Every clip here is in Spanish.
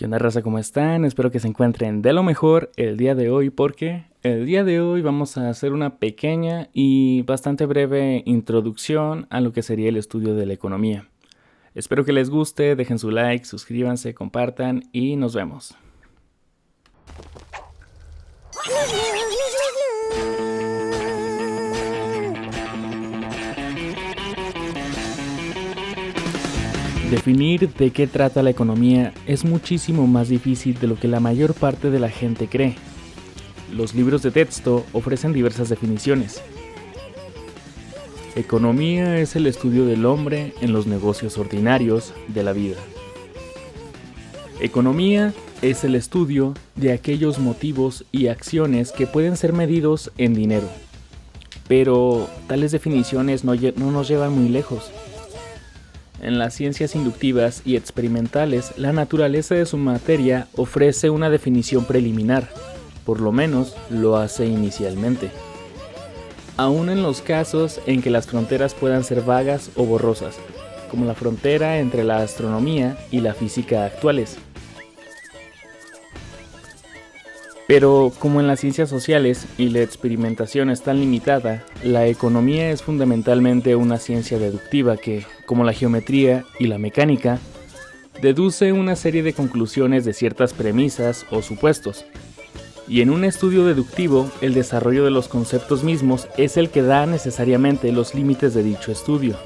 ¿Qué onda, raza? ¿Cómo están? Espero que se encuentren de lo mejor el día de hoy, porque el día de hoy vamos a hacer una pequeña y bastante breve introducción a lo que sería el estudio de la economía. Espero que les guste, dejen su like, suscríbanse, compartan y nos vemos. Definir de qué trata la economía es muchísimo más difícil de lo que la mayor parte de la gente cree. Los libros de texto ofrecen diversas definiciones. Economía es el estudio del hombre en los negocios ordinarios de la vida. Economía es el estudio de aquellos motivos y acciones que pueden ser medidos en dinero. Pero tales definiciones no nos llevan muy lejos. En las ciencias inductivas y experimentales, la naturaleza de su materia ofrece una definición preliminar, por lo menos lo hace inicialmente. Aún en los casos en que las fronteras puedan ser vagas o borrosas, como la frontera entre la astronomía y la física actuales. Pero como en las ciencias sociales y la experimentación es tan limitada, la economía es fundamentalmente una ciencia deductiva que, como la geometría y la mecánica, deduce una serie de conclusiones de ciertas premisas o supuestos. Y en un estudio deductivo, el desarrollo de los conceptos mismos es el que da necesariamente los límites de dicho estudio.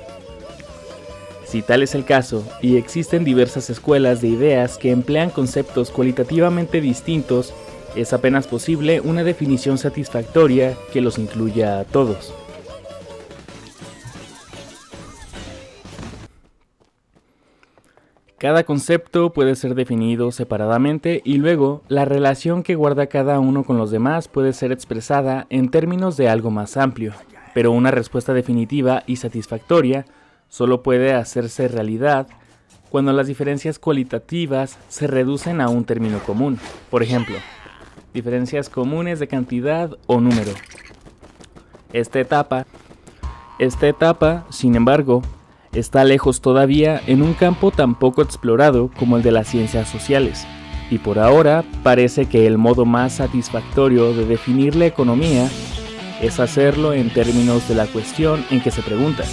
Si tal es el caso, y existen diversas escuelas de ideas que emplean conceptos cualitativamente distintos, es apenas posible una definición satisfactoria que los incluya a todos. Cada concepto puede ser definido separadamente y luego la relación que guarda cada uno con los demás puede ser expresada en términos de algo más amplio, pero una respuesta definitiva y satisfactoria solo puede hacerse realidad cuando las diferencias cualitativas se reducen a un término común. Por ejemplo, diferencias comunes de cantidad o número. Esta etapa, sin embargo, está lejos todavía en un campo tan poco explorado como el de las ciencias sociales, y por ahora parece que el modo más satisfactorio de definir la economía es hacerlo en términos de la cuestión en que se pregunta,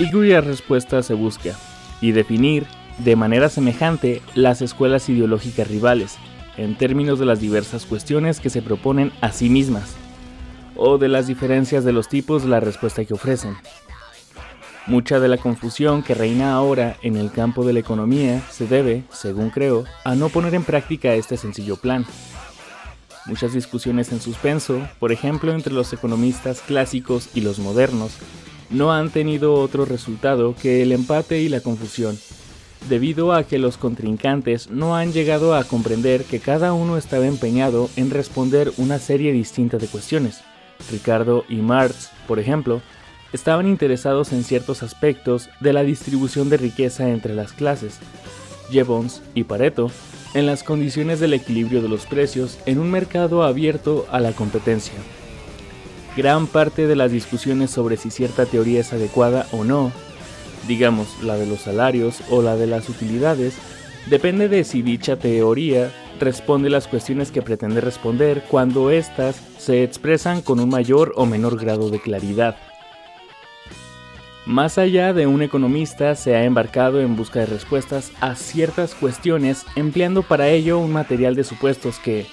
y cuya respuesta se busca, y definir de manera semejante las escuelas ideológicas rivales, en términos de las diversas cuestiones que se proponen a sí mismas, o de las diferencias de los tipos de la respuesta que ofrecen. Mucha de la confusión que reina ahora en el campo de la economía se debe, según creo, a no poner en práctica este sencillo plan. Muchas discusiones en suspenso, por ejemplo entre los economistas clásicos y los modernos, no han tenido otro resultado que el empate y la confusión, debido a que los contrincantes no han llegado a comprender que cada uno estaba empeñado en responder una serie distinta de cuestiones. Ricardo y Marx, por ejemplo, estaban interesados en ciertos aspectos de la distribución de riqueza entre las clases. Jevons y Pareto, en las condiciones del equilibrio de los precios en un mercado abierto a la competencia. Gran parte de las discusiones sobre si cierta teoría es adecuada o no, digamos la de los salarios o la de las utilidades, depende de si dicha teoría responde las cuestiones que pretende responder cuando éstas se expresan con un mayor o menor grado de claridad. Más allá de un economista se ha embarcado en busca de respuestas a ciertas cuestiones empleando para ello un material de supuestos que,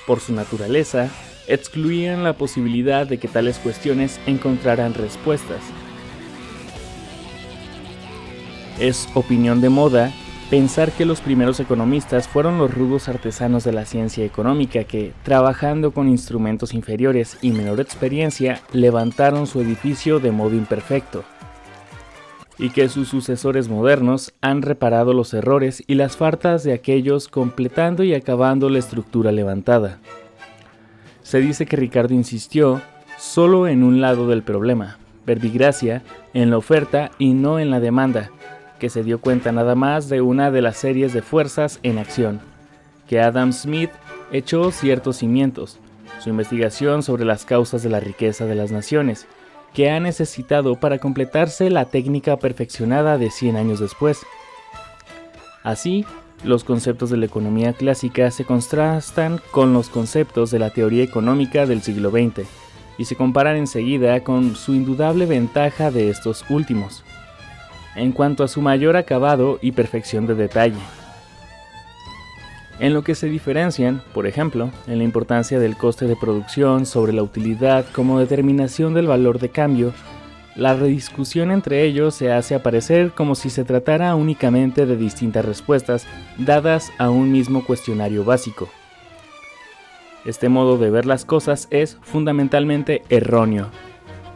por su naturaleza, excluían la posibilidad de que tales cuestiones encontraran respuestas. Es opinión de moda pensar que los primeros economistas fueron los rudos artesanos de la ciencia económica que, trabajando con instrumentos inferiores y menor experiencia, levantaron su edificio de modo imperfecto, y que sus sucesores modernos han reparado los errores y las faltas de aquellos completando y acabando la estructura levantada. Se dice que Ricardo insistió solo en un lado del problema, verbigracia, en la oferta y no en la demanda, que se dio cuenta nada más de una de las series de fuerzas en acción, que Adam Smith echó ciertos cimientos, su investigación sobre las causas de la riqueza de las naciones, que ha necesitado para completarse la técnica perfeccionada de 100 años después. Así, Los conceptos de la economía clásica se contrastan con los conceptos de la teoría económica del siglo XX y se comparan enseguida con su indudable ventaja de estos últimos, en cuanto a su mayor acabado y perfección de detalle. En lo que se diferencian, por ejemplo, en la importancia del coste de producción sobre la utilidad como determinación del valor de cambio, la rediscusión entre ellos se hace aparecer como si se tratara únicamente de distintas respuestas dadas a un mismo cuestionario básico. Este modo de ver las cosas es fundamentalmente erróneo.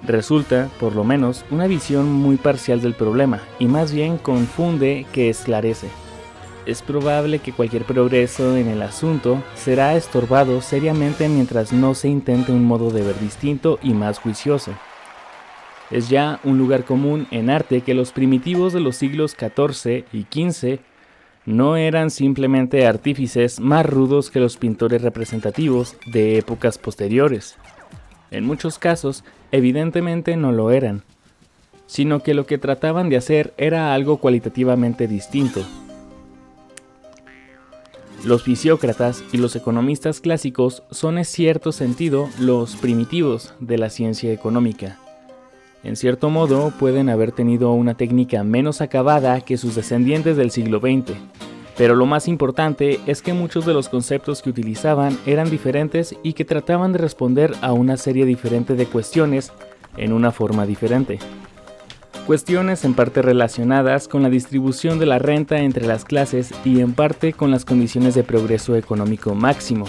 Resulta, por lo menos, una visión muy parcial del problema y más bien confunde que esclarece. Es probable que cualquier progreso en el asunto será estorbado seriamente mientras no se intente un modo de ver distinto y más juicioso. Es ya un lugar común en arte que los primitivos de los siglos XIV y XV no eran simplemente artífices más rudos que los pintores representativos de épocas posteriores. En muchos casos, evidentemente no lo eran, sino que lo que trataban de hacer era algo cualitativamente distinto. Los fisiócratas y los economistas clásicos son en cierto sentido los primitivos de la ciencia económica. En cierto modo pueden haber tenido una técnica menos acabada que sus descendientes del siglo XX, pero lo más importante es que muchos de los conceptos que utilizaban eran diferentes y que trataban de responder a una serie diferente de cuestiones en una forma diferente. Cuestiones en parte relacionadas con la distribución de la renta entre las clases y en parte con las condiciones de progreso económico máximo.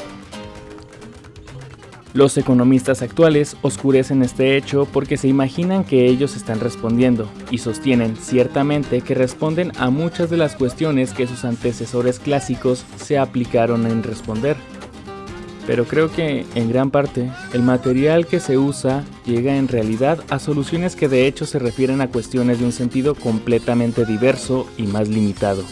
Los economistas actuales oscurecen este hecho porque se imaginan que ellos están respondiendo y sostienen ciertamente que responden a muchas de las cuestiones que sus antecesores clásicos se aplicaron en responder. Pero creo que, en gran parte, el material que se usa llega en realidad a soluciones que de hecho se refieren a cuestiones de un sentido completamente diverso y más limitado.